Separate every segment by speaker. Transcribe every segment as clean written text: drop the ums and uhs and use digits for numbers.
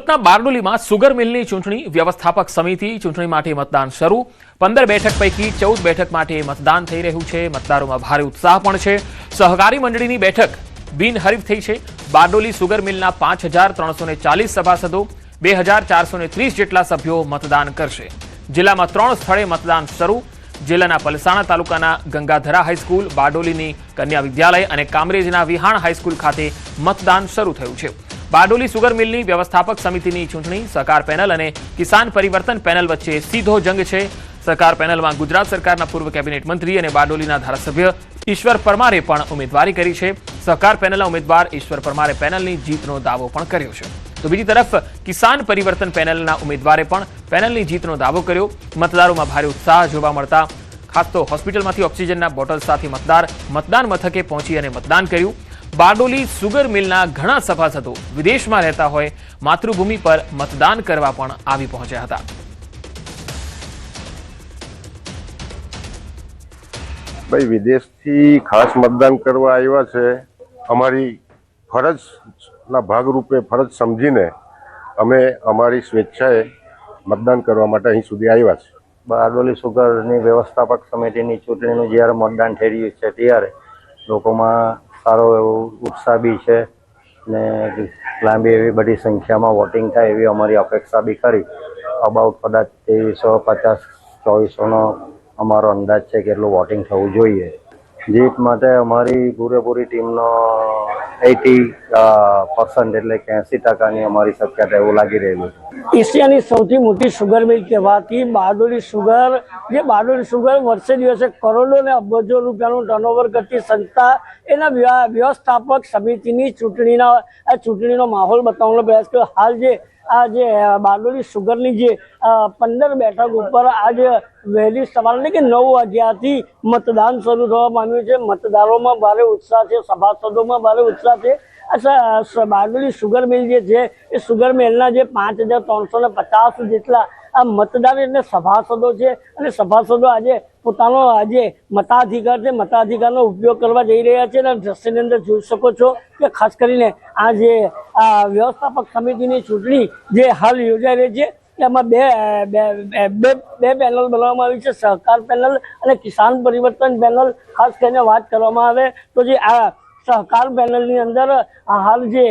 Speaker 1: સુરતના બારડોલીમાં સુગર મિલની ચૂંટણી વ્યવસ્થાપક સમિતિ ચૂંટણી માટે મતદાન શરૂ 15 બેઠક પૈકી 14 બેઠક માટે મતદાન થઈ રહ્યું છે। મતદારોમાં ભારે ઉત્સાહ પણ છે। સહકારી મંડળીની બેઠક બિનહરીફ થઈ છે। બારડોલી સુગર મિલના 5340 સભાસદો 2430 જેટલા સભ્યો મતદાન કરશે। જિલ્લામાં 3 સ્થળે મતદાન શરૂ। જિલ્લાના પલસાણા તાલુકાના ગંગાધરા હાઈસ્કૂલ, બારડોલીની કન્યા વિદ્યાલય અને કામરેજના વિહાણ હાઈસ્કૂલ ખાતે મતદાન શરૂ થયું છે। બારડોલી સુગર મિલની વ્યવસ્થાપક સમિતિની ચૂંટણી સહકાર પેનલ અને કિસાન પરિવર્તન પેનલ વચ્ચે સીધો જંગ છે। સહકાર પેનલમાં ગુજરાત સરકારના પૂર્વ કેબિનેટ મંત્રી અને બારડોલીના ધારાસભ્ય ઈશ્વર પરમારે પણ ઉમેદવારી કરી છે। સહકાર પેનલના ઉમેદવાર ઈશ્વર પરમારે પેનલની જીતનો દાવો પણ કર્યો છે, તો બીજી તરફ કિસાન પરિવર્તન પેનલના ઉમેદવારે પણ પેનલની જીતનો દાવો કર્યો। મતદારોમાં ભારે ઉત્સાહ જોવા મળતા ખાસ તો હોસ્પિટલમાંથી ઓક્સિજનના બોટલ સાથે મતદાન મથકે પહોંચી અને મતદાન કર્યું। બારડોલી સુગર મિલના ઘણા સભાસદો વિદેશમાં રહેતા હોય માતૃભૂમિ પર મતદાન કરવા પણ આવી પહોંચ્યા હતા।
Speaker 2: ભાઈ વિદેશથી ખાસ મતદાન કરવા આવ્યા છે। અમારી ફરજના ભાગરૂપે ફરજ સમજીને અમે અમારી સ્વેચ્છાએ મતદાન કરવા માટે અહીં સુધી આવ્યા છે।
Speaker 3: બારડોલી સુગરની વ્યવસ્થાપક સમિતિની ચૂંટણીનું જ્યારે મતદાન થઈ રહ્યું છે ત્યારે લોકોમાં સારો એવો ઉત્સાહ બી છે ને લાંબી એવી બધી સંખ્યામાં વોટિંગ થાય એવી અમારી અપેક્ષા બી કરી। અબાઉટ કદાચ 2350-2400નો અમારો અંદાજ છે કે એટલું વોટિંગ થવું જોઈએ। જીત માટે અમારી પૂરેપૂરી ટીમનો 80% એટલે કે 80% અમારી શક્યતા એવું લાગી રહેલું છે।
Speaker 4: એશિયાની સૌથી મોટી સુગર મિલ કહેવાતી બારડોલી સુગર, જે બારડોલી સુગર વર્ષે દિવસે કરોડો ને અબજો રૂપિયાનું ટર્નઓવર કરતી સંસ્થા, એના વ્યવસ્થાપક સમિતિની ચૂંટણીનો માહોલ બતાવવાનો પ્રયાસ કર્યો। હાલ જે બારડોલી સુગરની જે 15 બેઠક ઉપર આજે વહેલી સવારે એટલે કે 9 વાગ્યાથી મતદાન શરૂ થવા પામ્યું છે। મતદારોમાં ભારે ઉત્સાહ છે, સભાસદોમાં ભારે ઉત્સાહ છે। બારડોલી સુગર મિલ જે છે એ સુગર મિલના જે 5350 જેટલા આ મતદાર એટલે સભાસદો છે અને સભાસદો આજે પોતાનો મતાધિકાર છે, મતાધિકારનો ઉપયોગ કરવા જઈ રહ્યા છે। અને દ્રશ્યની અંદર જોઈ શકો છો કે ખાસ કરીને આ જે વ્યવસ્થાપક સમિતિની ચૂંટણી જે હાલ યોજાઈ રહી છે એમાં બે પેનલ બનાવવામાં આવી છે, સહકાર પેનલ અને કિસાન પરિવર્તન પેનલ। ખાસ કરીને વાત કરવામાં આવે તો જે આ સહકાર પેનલની અંદર હાલ જે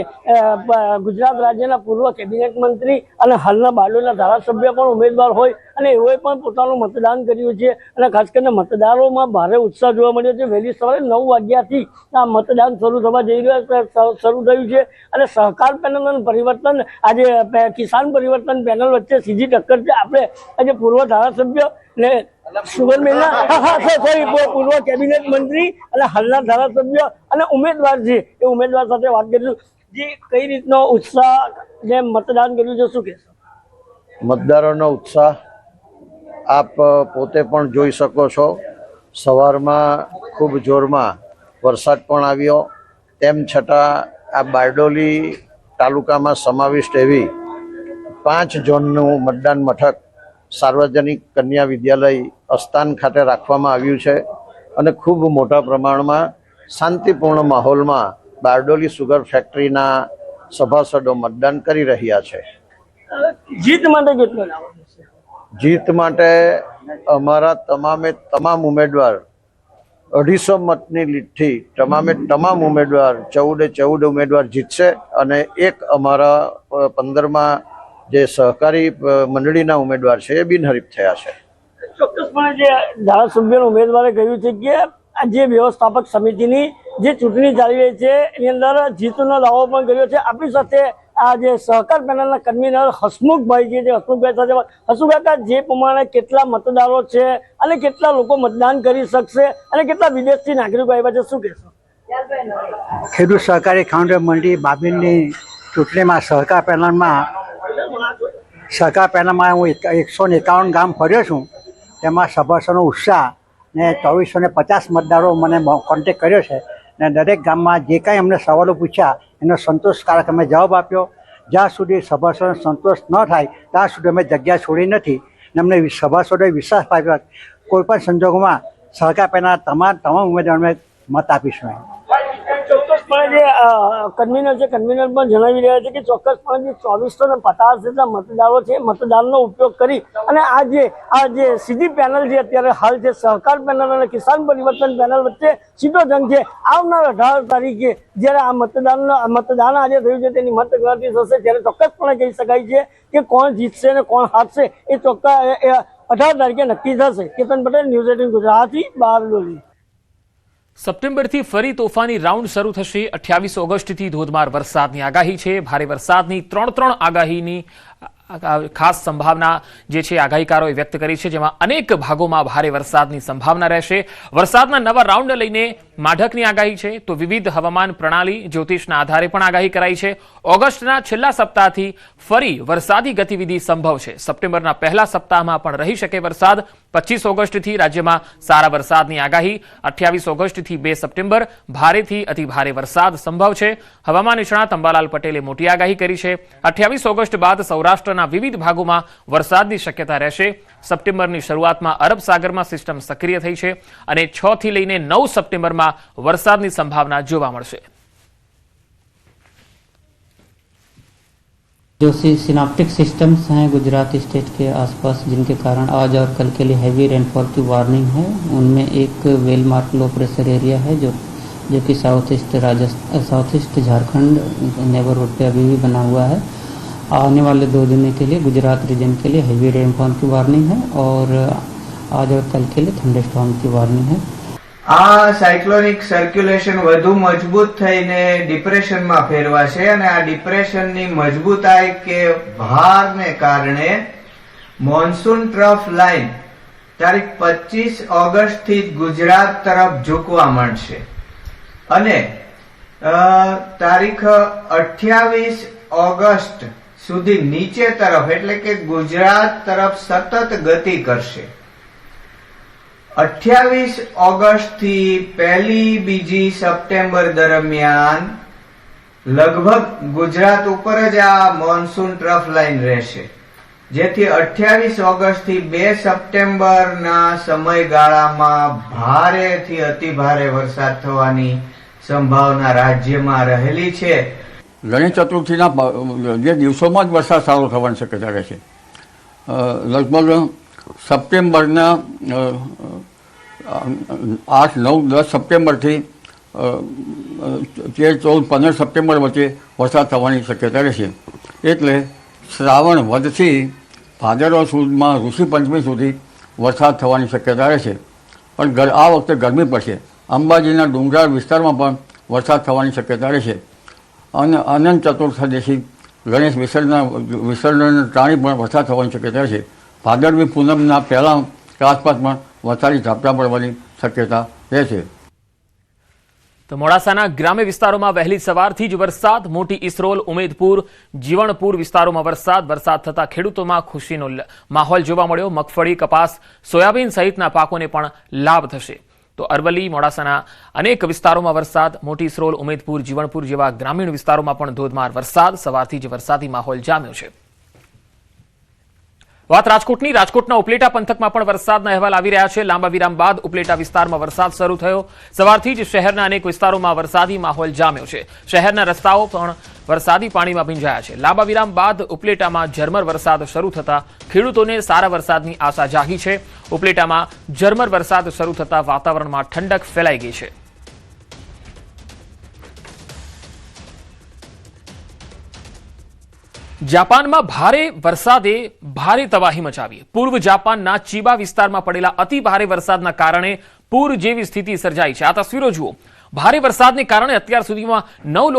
Speaker 4: ગુજરાત રાજ્યના પૂર્વ કેબિનેટ મંત્રી અને હાલના બારડોલીના ધારાસભ્ય પણ ઉમેદવાર હોય અને એઓએ પણ પોતાનું મતદાન કર્યું છે અને ખાસ કરીને મતદારોમાં ભારે ઉત્સાહ જોવા મળ્યો છે। વહેલી સવારે 9 વાગ્યાથી આ મતદાન શરૂ થયું છે અને સહકાર પેનલ અને પરિવર્તન આજે કિસાન પરિવર્તન પેનલ વચ્ચે સીધી ટક્કર છે। આપણે આજે પૂર્વ ધારાસભ્ય ને સુગર મિલના પૂર્વ કેબિનેટ મંત્રી અને હાલના ધારાસભ્ય અને ઉમેદવાર છે એ ઉમેદવાર સાથે વાત કરીશું। જે કઈ રીતનો ઉત્સાહ જે મતદાન કર્યું છે, શું કહેશો?
Speaker 3: મતદારોનો ઉત્સાહ આપ પોતે પણ જોઈ શકો છો। સવારમાં ખૂબ જોરમાં વરસાદ પણ આવ્યો, તેમ છતાં આ બારડોલી તાલુકામાં સમાવિષ્ટ એવી 5 ઝોનનું મતદાન મથક સાર્વજનિક કન્યા વિદ્યાલય અસ્તાન ખાતે રાખવામાં આવ્યું છે અને ખૂબ મોટા પ્રમાણમાં શાંતિપૂર્ણ માહોલમાં બારડોલી સુગર ફેક્ટરીના સભાસદો મતદાન કરી રહ્યા છે।
Speaker 4: જીત માટે કેટલો લાવો છે?
Speaker 3: જીત માટે અમારા તમામ ઉમેદવાર 250 મતની લીડથી તમામ ઉમેદવાર 14 ઉમેદવાર જીતશે અને એક અમારા 15માં જે સહકારી મંડળીના ઉમેદવાર છે એ બિનહરીફ થયા છે।
Speaker 4: ચોક્કસપણે જે ધારાસભ્યના ઉમેદવારે કહ્યું છે કે આ જે વ્યવસ્થાપક સમિતિની જે ચૂંટણી ચાલી રહી છે એની અંદર જીતનો દાવો પણ કર્યો છે। આપણી સાથે આ જે સહકાર પેનલના કન્વીનર હસમુખભાઈ છે, હસમુખભાઈ સાથે હસમુખભાઈ, જે પ્રમાણે કેટલા મતદારો છે અને કેટલા લોકો મતદાન કરી શકશે અને કેટલા વિદેશથી નાગરિકો આવ્યા છે, શું કહેશો?
Speaker 5: ખેડૂત સહકારી કાઉન્ટર મંડળી બાબીની ચૂંટણીમાં સહકાર પેનલમાં હું 151 ગામ ફર્યો છું। તેમાં સભાસદોનો ઉત્સાહ ને 2450 મતદારો મને કોન્ટેક્ટ કર્યો છે ને દરેક ગામમાં જે કાંઈ અમને સવાલો પૂછ્યા એનો સંતોષકારક અમે જવાબ આપ્યો। જ્યાં સુધી સભાસદોને સંતોષ ન થાય ત્યાં સુધી અમે જગ્યા છોડી નથી ને અમને સભાસદોએ વિશ્વાસ આપ્યો કોઈપણ સંજોગોમાં સહકાર પેનલના તમામ ઉમેદવારોને મત આપીશું।
Speaker 4: ચોક્કસપણે જે કન્વીનર છે કન્વીનર પણ જણાવી રહ્યા છે કે ચોક્કસપણે જે 2450 જેટલા મતદારો છે મતદાનનો ઉપયોગ કરી અને આ જે સીધી પેનલ જે અત્યારે હાલ છે સહકાર પેનલ અને કિસાન પરિવર્તન પેનલ વચ્ચે સીધો જંગ છે. આવનાર 18 તારીખે જ્યારે આ મતદાન આજે થયું છે તેની મતગણતરી થશે ત્યારે ચોક્કસપણે કહી શકાય છે કે કોણ જીતશે અને કોણ હારશે એ 18 તારીખે નક્કી થશે. કેતન પટેલ, ન્યૂઝ 18 ગુજરાતી, બારડોલી.
Speaker 1: સપ્ટેમ્બરથી ફરી તોફાની રાઉન્ડ શરૂ થશે. 28 ઓગસ્ટથી ધોધમાર વરસાદની આગાહી છે. ભારે વરસાદની ત્રણ આગાહીની ખાસ સંભાવના જે છે આગાહીકારોએ વ્યક્ત કરી છે, જેમાં અનેક ભાગોમાં ભારે વરસાદની સંભાવના રહેશે. વરસાદના નવા રાઉન્ડ લઈને માઢકની આગાહી છે, તો વિવિધ હવામાન પ્રણાલી જ્યોતિષના આધારે પણ આગાહી કરાઈ છે. ઓગસ્ટના છેલ્લા સપ્તાહથી ફરી વરસાદી ગતિવિધિ સંભવ છે. સપ્ટેમ્બરના પહેલા સપ્તાહમાં પણ રહી શકે વરસાદ. 25 ઓગસ્ટથી રાજ્યમાં સારા વરસાદની આગાહી. 28 ઓગસ્ટથી 2 સપ્ટેમ્બર ભારેથી અતિભારે વરસાદ સંભવ છે. હવામાન નિષ્ણાત અંબાલાલ પટેલે મોટી આગાહી કરી છે. 28 ઓગસ્ટ બાદ સૌરાષ્ટ્રના વિવિધ ભાગોમાં વરસાદની શક્યતા રહેશે. સપ્ટેમ્બરની શરૂઆતમાં અરબ સાગરમાં સિસ્ટમ સક્રિય થઈ છે અને 6 થી લઈને 9 સપ્ટેમ્બરમાં વરસાદની સંભાવના જોવા મળશે.
Speaker 6: जो सिनाप्टिक सिस्टम्स हैं गुजरात स्टेट के आसपास जिनके कारण आज और कल के लिए हैवी रेनफॉल की वार्निंग है, उनमें एक वेलमार्क लो प्रेशर एरिया है जो कि साउथ ईस्ट झारखंड नेबरहुड पे अभी भी बना हुआ है. आने वाले 2 दिनों के लिए गुजरात रीजन के लिए हैवी रेनफॉल की वार्निंग है और आज और कल के लिए थंडरस्टॉर्म की वार्निंग है.
Speaker 7: આ સાયક્લોનિક સર્ક્યુલેશન વધુ મજબૂત થઈને ડિપ્રેશનમાં ફેરવાશે અને આ ડિપ્રેશનની મજબૂતાઈ કે ભારને કારણે મોન્સૂન ટ્રફ લાઇન તારીખ 25 ઓગસ્ટથી ગુજરાત તરફ ઝૂકવા માંડશે અને તારીખ 28 ઓગસ્ટ સુધી નીચે તરફ એટલે કે ગુજરાત તરફ સતત ગતિ કરશે. 28 ઓગસ્ટથી 1-2 સપ્ટેમ્બર દરમિયાન લગભગ ગુજરાત ઉપર જ આ મોન્સૂન ટ્રફ લાઇન રહેશે, જેથી 28 ઓગસ્ટથી 2 સપ્ટેમ્બરના સમયગાળામાં ભારેથી અતિભારે વરસાદ થવાની સંભાવના રાજ્યમાં રહેલી છે.
Speaker 8: ગણેશ ચતુર્થીના જે દિવસોમાં જ વરસાદ સારો થવાની શક્યતા રહે છે. લગભગ સપ્ટેમ્બરના 8, 9, 10 સપ્ટેમ્બરથી 13, 14, 15 સપ્ટેમ્બર વચ્ચે વરસાદ થવાની શક્યતા રહેશે. એટલે શ્રાવણ વધથી ભાદરવા સુદમાં ઋષિ પંચમી સુધી વરસાદ થવાની શક્યતા રહેશે. પણ આ વખતે ગરમી પડશે. અંબાજીના ડુંગરાળ વિસ્તારમાં પણ વરસાદ થવાની શક્યતા રહેશે અને અનંત ચતુર્થદશી ગણેશ વિસર્જન ટાણી પણ વરસાદ થવાની શક્યતા રહેશે. ભાદરવી પૂનમના પહેલા આસપાસ પણ વરસાદી ઝાપટા પડવાની શક્યતા રહેશે.
Speaker 1: તો મોડાસાના ગ્રામ્ય વિસ્તારોમાં વહેલી સવારથી જ વરસાદ. મોટી ઇસરોલ, ઉમેદપુર, જીવણપુર વિસ્તારોમાં વરસાદ થતા ખેડૂતોમાં ખુશીનો માહોલ જોવા મળ્યો. મગફળી, કપાસ, સોયાબીન સહિતના પાકોને પણ લાભ થશે. તો અરવલ્લી, મોડાસાના અનેક વિસ્તારોમાં વરસાદ. મોટી ઇસરોલ, ઉમેદપુર, જીવણપુર જેવા ગ્રામીણ વિસ્તારોમાં પણ ધોધમાર વરસાદ. સવારથી જ વરસાદી માહોલ જામ્યો છે. વાત રાજકોટની. રાજકોટના ઉપલેટા પંથકમાં પણ વરસાદના અહેવાલ આવી રહ્યા છે. લાંબા વિરામ બાદ ઉપલેટા વિસ્તારમાં વરસાદ શરૂ થયો. સવારથી જ શહેરના અનેક વિસ્તારોમાં વરસાદી માહોલ જામ્યો છે. શહેરના રસ્તાઓ પણ વરસાદી પાણીમાં ભીંજાયા છે. લાંબા વિરામ બાદ ઉપલેટામાં ઝરમર વરસાદ શરૂ થતા ખેડૂતોને સારા વરસાદની આશા જાગી છે. ઉપલેટામાં ઝરમર વરસાદ શરૂ થતા વાતાવરણમાં ઠંડક ફેલાઈ ગઈ છે. જાપાનમાં ભારે વરસાદે ભારે તબાહી મચાવી. પૂર્વ જાપાનના ચીબા વિસ્તારમાં પડેલા અતિ ભારે વરસાદના કારણે પૂર જેવી સ્થિતિ સર્જાઈ છે. આ તસવીરો જુઓ. ભારે વરસાદને કારણે અત્યાર સુધીમાં 9 લોકો